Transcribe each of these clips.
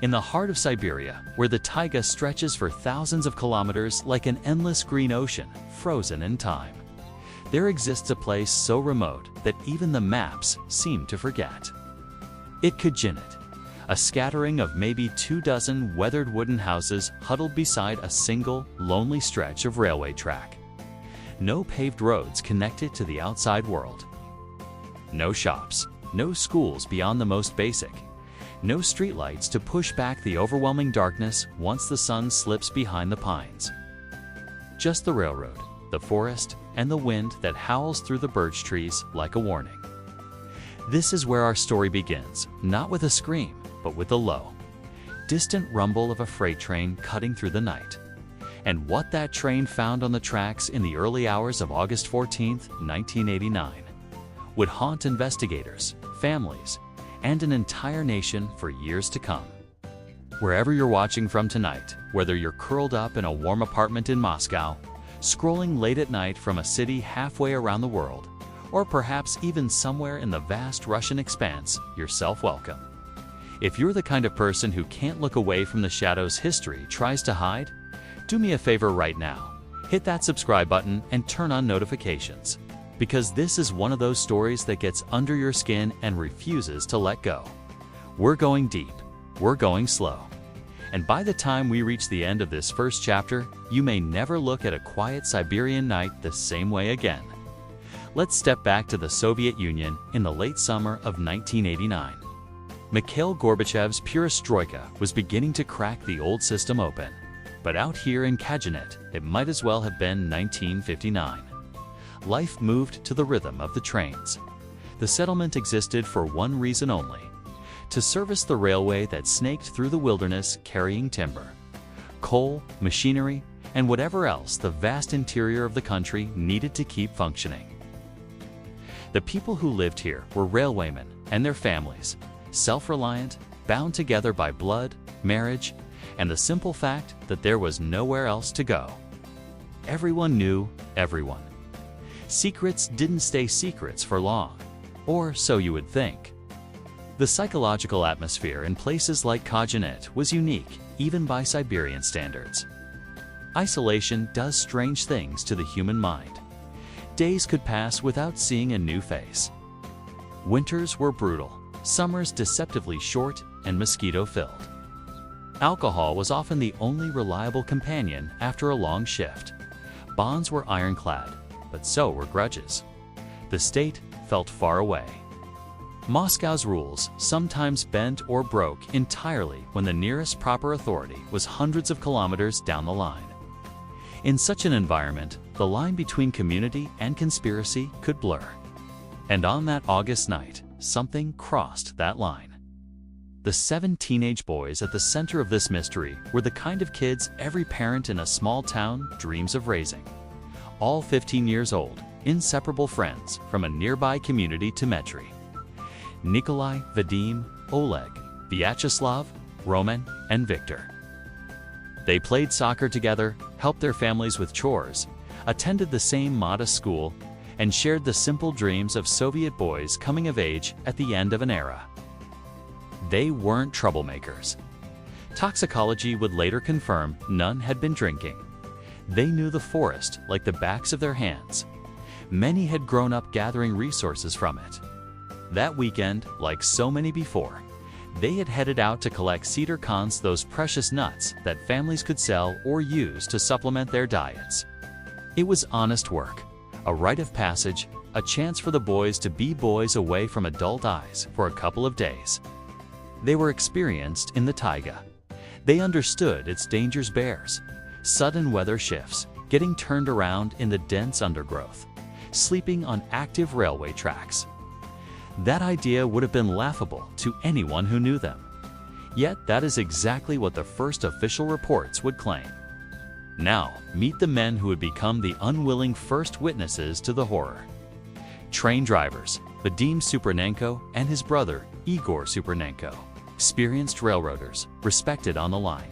In the heart of Siberia, where the taiga stretches for thousands of kilometers like an endless green ocean, frozen in time, there exists a place so remote that even the maps seem to forget. Kejinet, a scattering of maybe 24 weathered wooden houses huddled beside a single, lonely stretch of railway track. No paved roads connect it to the outside world. No shops, no schools beyond the most basic, no streetlights to push back the overwhelming darkness once the sun slips behind the pines. Just the railroad, the forest, and the wind that howls through the birch trees like a warning. This is where our story begins, not with a scream, but with a low, distant rumble of a freight train cutting through the night. And what that train found on the tracks in the early hours of August 14, 1989, would haunt investigators, families, and an entire nation for years to come. Wherever you're watching from tonight, whether you're curled up in a warm apartment in Moscow, scrolling late at night from a city halfway around the world, or perhaps even somewhere in the vast Russian expanse, you're welcome. If you're the kind of person who can't look away from the shadows history tries to hide, do me a favor right now. Hit that subscribe button and turn on notifications, because this is one of those stories that gets under your skin and refuses to let go. We're going deep, we're going slow. And by the time we reach the end of this first chapter, you may never look at a quiet Siberian night the same way again. Let's step back to the Soviet Union in the late summer of 1989. Mikhail Gorbachev's perestroika was beginning to crack the old system open. But out here in Kejinet, it might as well have been 1959. Life moved to the rhythm of the trains. The settlement existed for one reason only: to service the railway that snaked through the wilderness carrying timber, coal, machinery, and whatever else the vast interior of the country needed to keep functioning. The people who lived here were railwaymen and their families, self-reliant, bound together by blood, marriage, and the simple fact that there was nowhere else to go. Everyone knew everyone. Secrets didn't stay secrets for long, or so you would think. The psychological atmosphere in places like Kejinet was unique, even by Siberian standards. Isolation does strange things to the human mind. Days could pass without seeing a new face. Winters were brutal, summers deceptively short and mosquito-filled. Alcohol was often the only reliable companion after a long shift. Bonds were ironclad, but so were grudges. The state felt far away. Moscow's rules sometimes bent or broke entirely when the nearest proper authority was hundreds of kilometers down the line. In such an environment, the line between community and conspiracy could blur. And on that August night, something crossed that line. The 7 teenage boys at the center of this mystery were the kind of kids every parent in a small town dreams of raising. All 15 years old, inseparable friends from a nearby community to Metri. Nikolai, Vadim, Oleg, Vyacheslav, Roman, and Viktor. They played soccer together, helped their families with chores, attended the same modest school, and shared the simple dreams of Soviet boys coming of age at the end of an era. They weren't troublemakers. Toxicology would later confirm none had been drinking. They knew the forest like the backs of their hands. Many had grown up gathering resources from it. That weekend, like so many before, they had headed out to collect cedar cons, those precious nuts that families could sell or use to supplement their diets. It was honest work, a rite of passage, a chance for the boys to be boys away from adult eyes for a couple of days. They were experienced in the taiga. They understood its dangers: bears, sudden weather shifts, getting turned around in the dense undergrowth, sleeping on active railway tracks. That idea would have been laughable to anyone who knew them. Yet that is exactly what the first official reports would claim. Now, meet the men who would become the unwilling first witnesses to the horror. Train drivers, Vadim Supernenko and his brother, Igor Supernenko, experienced railroaders, respected on the line.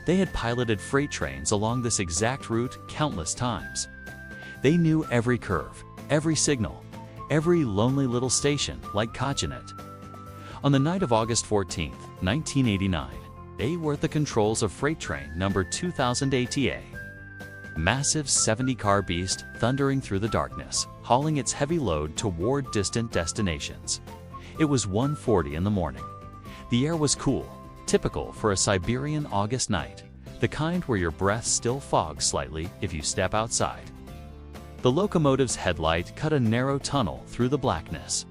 They had piloted freight trains along this exact route countless times. They knew every curve, every signal, every lonely little station like Kejinet. On the night of August 14, 1989, They were the controls of freight train number 2000 ATA. Massive 70-car beast thundering through the darkness, hauling its heavy load toward distant destinations. It was 1:40 in the morning. The air was cool, typical for a Siberian August night, the kind where your breath still fogs slightly if you step outside. The locomotive's headlight cut a narrow tunnel through the blackness.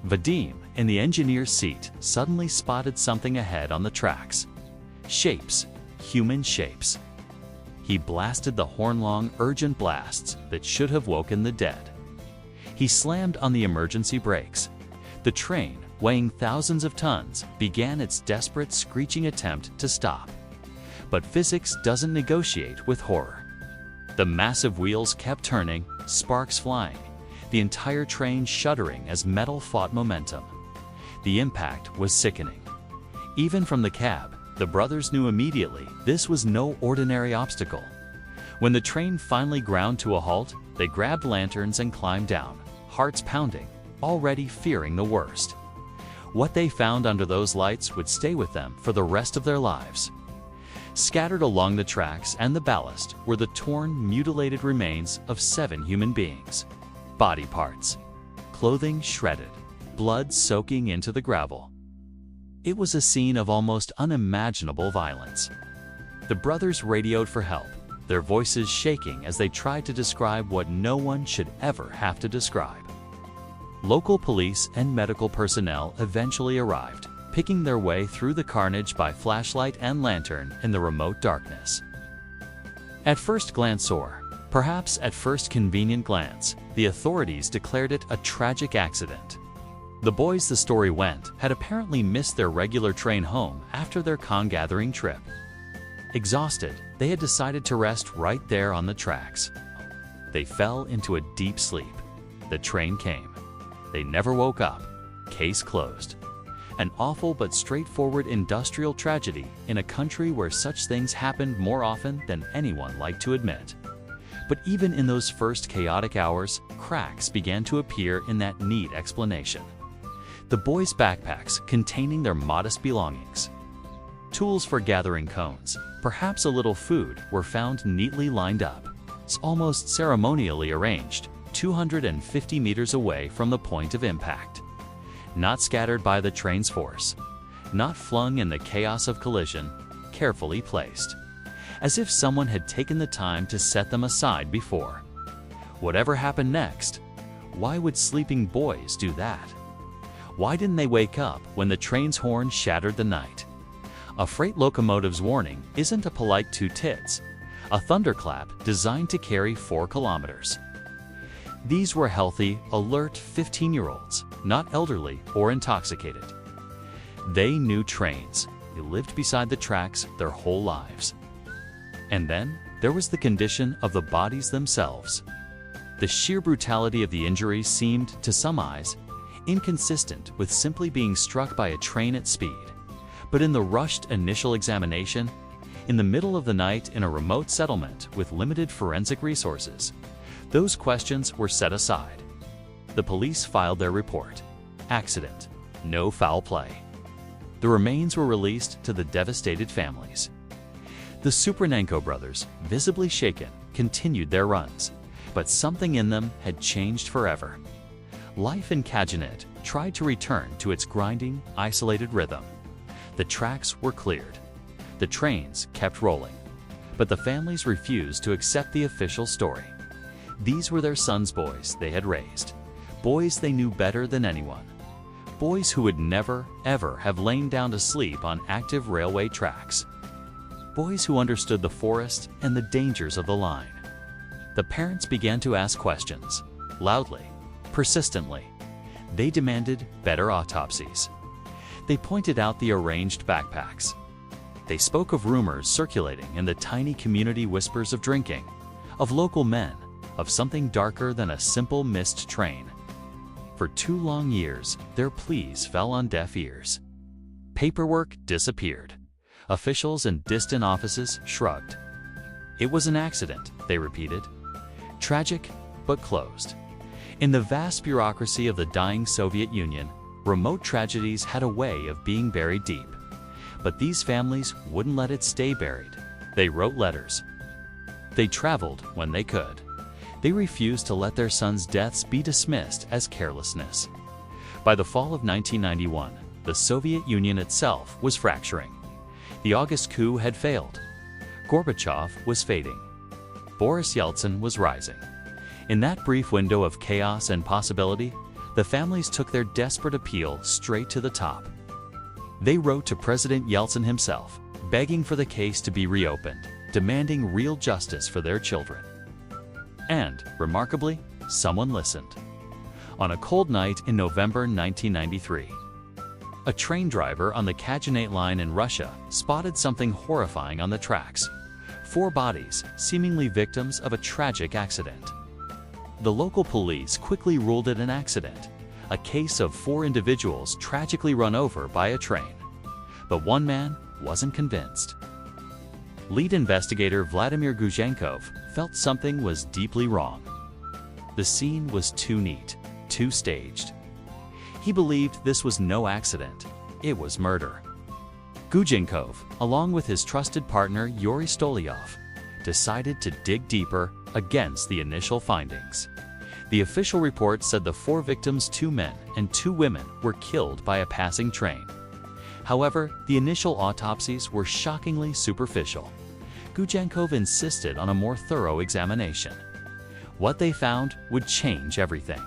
Vadim, in the engineer's seat, suddenly spotted something ahead on the tracks. Shapes, human shapes. He blasted the horn-long, urgent blasts that should have woken the dead. He slammed on the emergency brakes. The train, weighing thousands of tons, began its desperate, screeching attempt to stop. But physics doesn't negotiate with horror. The massive wheels kept turning, sparks flying, the entire train shuddering as metal fought momentum. The impact was sickening. Even from the cab, the brothers knew immediately this was no ordinary obstacle. When the train finally ground to a halt, they grabbed lanterns and climbed down, hearts pounding, already fearing the worst. What they found under those lights would stay with them for the rest of their lives. Scattered along the tracks and the ballast were the torn, mutilated remains of 7 human beings. Body parts, clothing shredded, blood soaking into the gravel. It was a scene of almost unimaginable violence. The brothers radioed for help, their voices shaking as they tried to describe what no one should ever have to describe. Local police and medical personnel eventually arrived, picking their way through the carnage by flashlight and lantern in the remote darkness. At first glance, or perhaps at first convenient glance, the authorities declared it a tragic accident. The boys, the story went, had apparently missed their regular train home after their con-gathering trip. Exhausted, they had decided to rest right there on the tracks. They fell into a deep sleep. The train came. They never woke up. Case closed. An awful but straightforward industrial tragedy in a country where such things happened more often than anyone liked to admit. But even in those first chaotic hours, cracks began to appear in that neat explanation. The boys' backpacks containing their modest belongings. Tools for gathering cones, perhaps a little food, were found neatly lined up, almost ceremonially arranged, 250 meters away from the point of impact. Not scattered by the train's force, not flung in the chaos of collision, carefully placed, as if someone had taken the time to set them aside before. Whatever happened next, why would sleeping boys do that? Why didn't they wake up when the train's horn shattered the night? A freight locomotive's warning isn't a polite 2 tits, a thunderclap designed to carry 4 kilometers. These were healthy, alert 15-year-olds, not elderly or intoxicated. They knew trains. They lived beside the tracks their whole lives. And then there was the condition of the bodies themselves. The sheer brutality of the injuries seemed, to some eyes, inconsistent with simply being struck by a train at speed. But in the rushed initial examination, in the middle of the night in a remote settlement with limited forensic resources, those questions were set aside. The police filed their report. Accident. No foul play. The remains were released to the devastated families. The Supernenko brothers, visibly shaken, continued their runs, but something in them had changed forever. Life in Kejinet tried to return to its grinding, isolated rhythm. The tracks were cleared. The trains kept rolling. But the families refused to accept the official story. These were their sons' boys they had raised, boys they knew better than anyone, boys who would never, ever have lain down to sleep on active railway tracks, boys who understood the forest and the dangers of the line. The parents began to ask questions, loudly, persistently. They demanded better autopsies. They pointed out the arranged backpacks. They spoke of rumors circulating in the tiny community, whispers of drinking, of local men, of something darker than a simple missed train. For 2 long years, their pleas fell on deaf ears. Paperwork disappeared. Officials in distant offices shrugged. It was an accident, they repeated. Tragic, but closed. In the vast bureaucracy of the dying Soviet Union, remote tragedies had a way of being buried deep. But these families wouldn't let it stay buried. They wrote letters. They traveled when they could. They refused to let their sons' deaths be dismissed as carelessness. By the fall of 1991, the Soviet Union itself was fracturing. The August coup had failed. Gorbachev was fading. Boris Yeltsin was rising. In that brief window of chaos and possibility, the families took their desperate appeal straight to the top. They wrote to President Yeltsin himself, begging for the case to be reopened, demanding real justice for their children. And, remarkably, someone listened. On a cold night in November 1993, a train driver on the Kejinet line in Russia spotted something horrifying on the tracks. 4 bodies, seemingly victims of a tragic accident. The local police quickly ruled it an accident, a case of 4 individuals tragically run over by a train. But one man wasn't convinced. Lead investigator Vladimir Guzhenkov felt something was deeply wrong. The scene was too neat, too staged. He believed this was no accident, it was murder. Guzhenkov, along with his trusted partner Yuri Stolyov, decided to dig deeper against the initial findings. The official report said the 4 victims, 2 men and 2 women, were killed by a passing train. However, the initial autopsies were shockingly superficial. Guzhenkov insisted on a more thorough examination. What they found would change everything.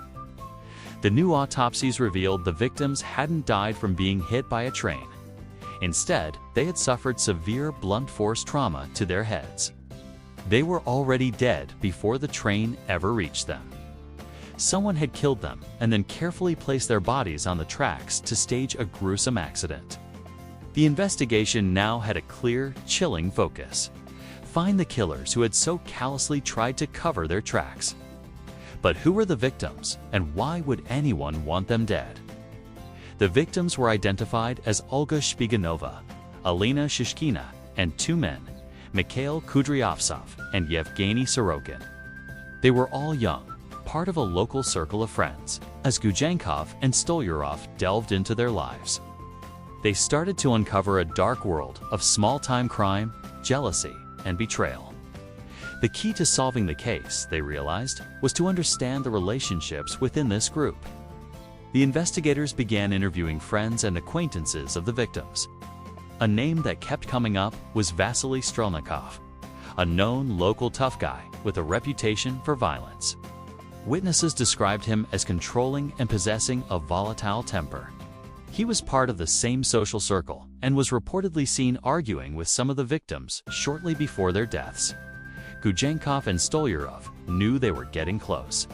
The new autopsies revealed the victims hadn't died from being hit by a train. Instead, they had suffered severe blunt force trauma to their heads. They were already dead before the train ever reached them. Someone had killed them and then carefully placed their bodies on the tracks to stage a gruesome accident. The investigation now had a clear, chilling focus. Find the killers who had so callously tried to cover their tracks. But who were the victims, and why would anyone want them dead? The victims were identified as Olga Shpiganova, Alina Shishkina, and 2 men, Mikhail Kudryavtsov and Yevgeny Sorokin. They were all young, part of a local circle of friends, as Guzhenkov and Stolyarov delved into their lives. They started to uncover a dark world of small-time crime, jealousy, and betrayal. The key to solving the case, they realized, was to understand the relationships within this group. The investigators began interviewing friends and acquaintances of the victims. A name that kept coming up was Vasily Strelnikov, a known local tough guy with a reputation for violence. Witnesses described him as controlling and possessing a volatile temper. He was part of the same social circle and was reportedly seen arguing with some of the victims shortly before their deaths. Guzhenkov and Stolyarov knew they were getting close.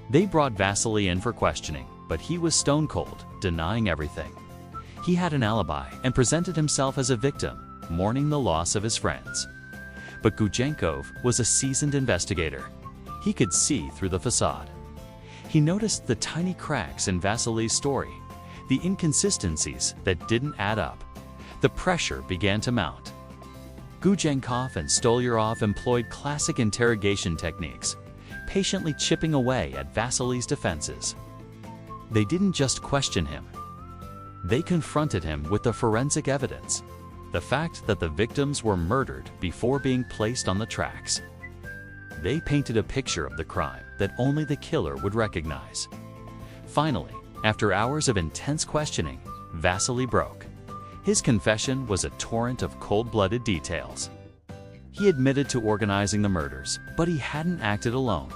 They brought Vasily in for questioning, but he was stone cold, denying everything. He had an alibi and presented himself as a victim, mourning the loss of his friends. But Guzhenkov was a seasoned investigator. He could see through the facade. He noticed the tiny cracks in Vasily's story, the inconsistencies that didn't add up. The pressure began to mount. Guzhenkov and Stolyarov employed classic interrogation techniques, patiently chipping away at Vasily's defenses. They didn't just question him. They confronted him with the forensic evidence, the fact that the victims were murdered before being placed on the tracks. They painted a picture of the crime that only the killer would recognize. Finally, after hours of intense questioning, Vasily broke. His confession was a torrent of cold-blooded details. He admitted to organizing the murders, but he hadn't acted alone.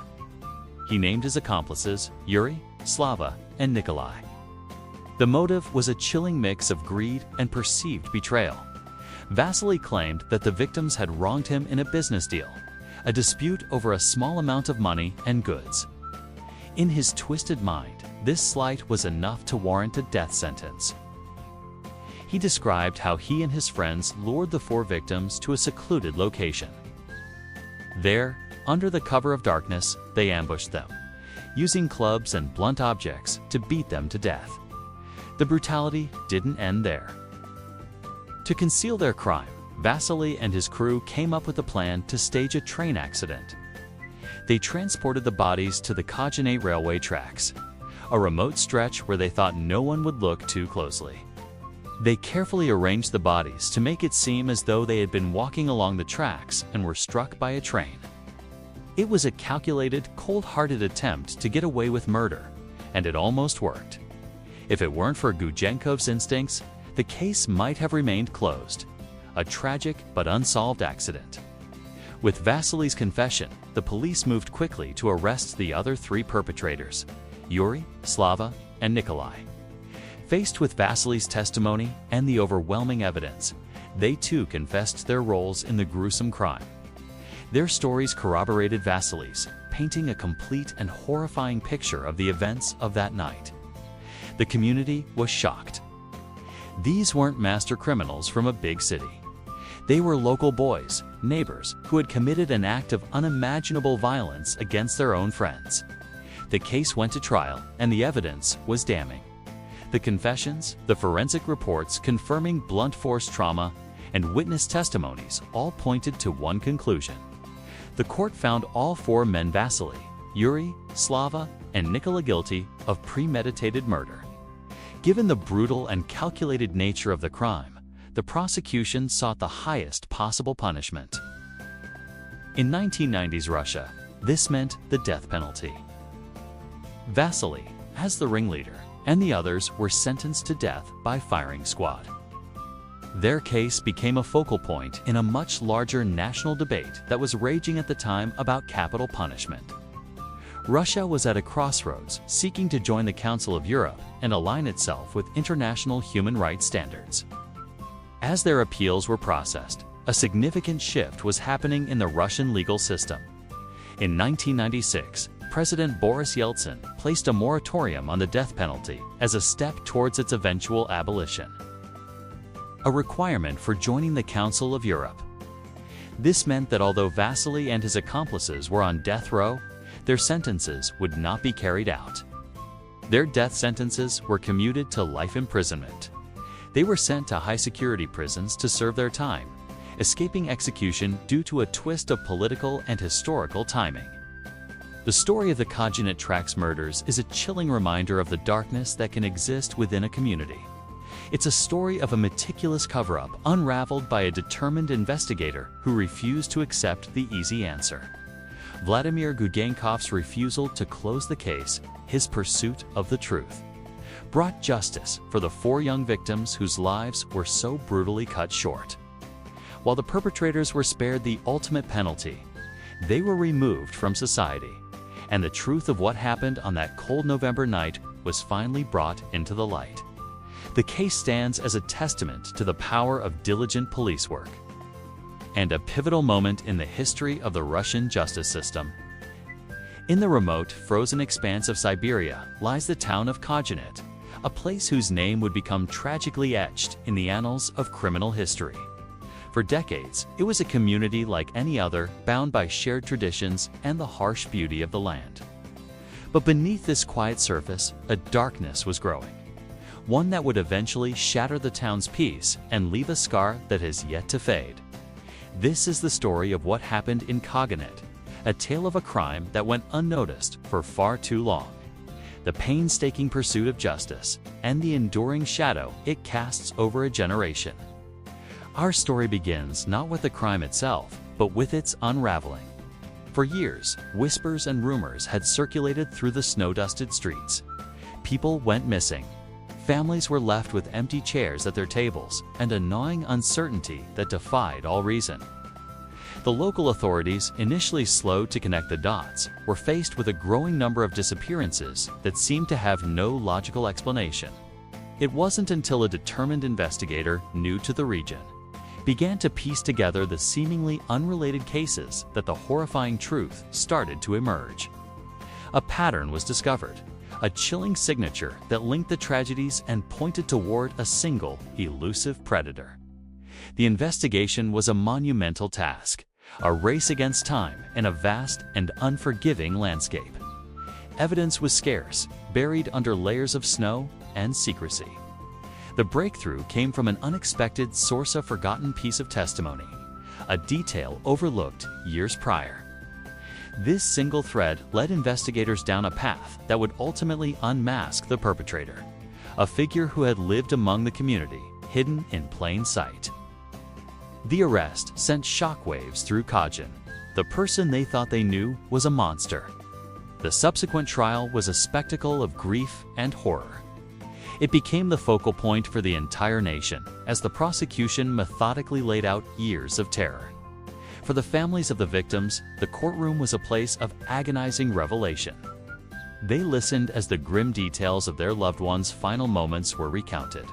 He named his accomplices Yuri, Slava, and Nikolai. The motive was a chilling mix of greed and perceived betrayal. Vasily claimed that the victims had wronged him in a business deal, a dispute over a small amount of money and goods. In his twisted mind, this slight was enough to warrant a death sentence. He described how he and his friends lured the 4 victims to a secluded location. There, under the cover of darkness, they ambushed them, using clubs and blunt objects to beat them to death. The brutality didn't end there. To conceal their crime, Vasily and his crew came up with a plan to stage a train accident. They transported the bodies to the Kejinet railway tracks, a remote stretch where they thought no one would look too closely. They carefully arranged the bodies to make it seem as though they had been walking along the tracks and were struck by a train. It was a calculated, cold-hearted attempt to get away with murder, and it almost worked. If it weren't for Gujenkov's instincts, the case might have remained closed. A tragic but unsolved accident. With Vasily's confession, the police moved quickly to arrest the other 3 perpetrators, Yuri, Slava, and Nikolai. Faced with Vasily's testimony and the overwhelming evidence, they too confessed their roles in the gruesome crime. Their stories corroborated Vasily's, painting a complete and horrifying picture of the events of that night. The community was shocked. These weren't master criminals from a big city. They were local boys, neighbors, who had committed an act of unimaginable violence against their own friends. The case went to trial, and the evidence was damning. The confessions, the forensic reports confirming blunt force trauma, and witness testimonies all pointed to one conclusion. The court found all 4 men, Vasily, Yuri, Slava, and Nikola, guilty of premeditated murder. Given the brutal and calculated nature of the crime, the prosecution sought the highest possible punishment. In 1990s Russia, this meant the death penalty. Vasily, as the ringleader, and the others were sentenced to death by firing squad. Their case became a focal point in a much larger national debate that was raging at the time about capital punishment. Russia was at a crossroads, seeking to join the Council of Europe and align itself with international human rights standards. As their appeals were processed, a significant shift was happening in the Russian legal system. In 1996, President Boris Yeltsin placed a moratorium on the death penalty as a step towards its eventual abolition. A requirement for joining the Council of Europe. This meant that although Vasily and his accomplices were on death row, their sentences would not be carried out. Their death sentences were commuted to life imprisonment. They were sent to high-security prisons to serve their time, escaping execution due to a twist of political and historical timing. The story of the Kejinet Tracks murders is a chilling reminder of the darkness that can exist within a community. It's a story of a meticulous cover-up unraveled by a determined investigator who refused to accept the easy answer. Vladimir Gudenkov's refusal to close the case, his pursuit of the truth, brought justice for the 4 young victims whose lives were so brutally cut short. While the perpetrators were spared the ultimate penalty, they were removed from society, and the truth of what happened on that cold November night was finally brought into the light. The case stands as a testament to the power of diligent police work, and a pivotal moment in the history of the Russian justice system. In the remote, frozen expanse of Siberia lies the town of Kejinet, a place whose name would become tragically etched in the annals of criminal history. For decades, it was a community like any other, bound by shared traditions and the harsh beauty of the land. But beneath this quiet surface, a darkness was growing, one that would eventually shatter the town's peace and leave a scar that has yet to fade. This is the story of what happened in Kejinet, a tale of a crime that went unnoticed for far too long, the painstaking pursuit of justice, and the enduring shadow it casts over a generation. Our story begins not with the crime itself, but with its unraveling. For years, whispers and rumors had circulated through the snow-dusted streets. People went missing. Families were left with empty chairs at their tables and a gnawing uncertainty that defied all reason. The local authorities, initially slow to connect the dots, were faced with a growing number of disappearances that seemed to have no logical explanation. It wasn't until a determined investigator new to the region began to piece together the seemingly unrelated cases that the horrifying truth started to emerge. A pattern was discovered, a chilling signature that linked the tragedies and pointed toward a single, elusive predator. The investigation was a monumental task, a race against time in a vast and unforgiving landscape. Evidence was scarce, buried under layers of snow and secrecy. The breakthrough came from an unexpected source, a forgotten piece of testimony, a detail overlooked years prior. This single thread led investigators down a path that would ultimately unmask the perpetrator, a figure who had lived among the community, hidden in plain sight. The arrest sent shockwaves through Kejinet. The person they thought they knew was a monster. The subsequent trial was a spectacle of grief and horror. It became the focal point for the entire nation as the prosecution methodically laid out years of terror. For the families of the victims, the courtroom was a place of agonizing revelation. They listened as the grim details of their loved ones' final moments were recounted.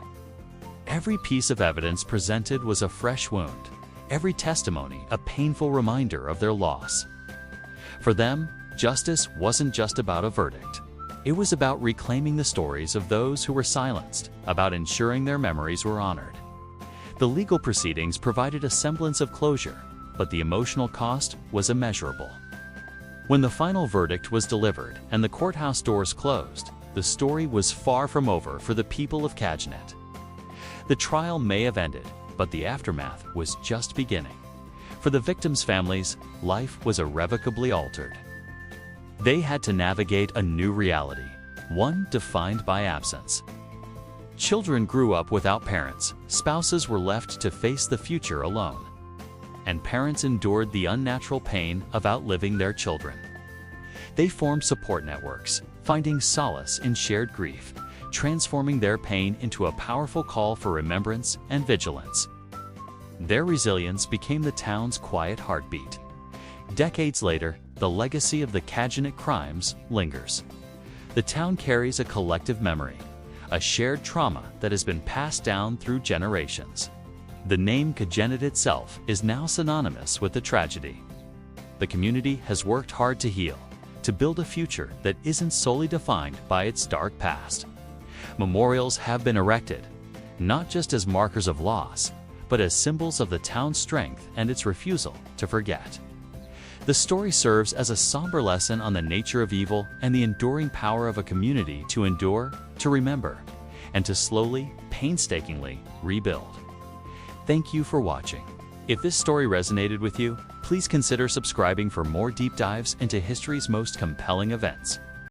Every piece of evidence presented was a fresh wound, every testimony a painful reminder of their loss. For them, justice wasn't just about a verdict. It was about reclaiming the stories of those who were silenced, about ensuring their memories were honored. The legal proceedings provided a semblance of closure, but the emotional cost was immeasurable. When the final verdict was delivered and the courthouse doors closed, the story was far from over for the people of Kejinet. The trial may have ended, but the aftermath was just beginning. For the victims' families, life was irrevocably altered. They had to navigate a new reality, one defined by absence. Children grew up without parents, spouses were left to face the future alone, and parents endured the unnatural pain of outliving their children. They formed support networks, finding solace in shared grief, transforming their pain into a powerful call for remembrance and vigilance. Their resilience became the town's quiet heartbeat. Decades later, the legacy of the Kejinet crimes lingers. The town carries a collective memory, a shared trauma that has been passed down through generations. The name Kejinet itself is now synonymous with the tragedy. The community has worked hard to heal, to build a future that isn't solely defined by its dark past. Memorials have been erected, not just as markers of loss, but as symbols of the town's strength and its refusal to forget. The story serves as a somber lesson on the nature of evil and the enduring power of a community to endure, to remember, and to slowly, painstakingly rebuild. Thank you for watching. If this story resonated with you, please consider subscribing for more deep dives into history's most compelling events.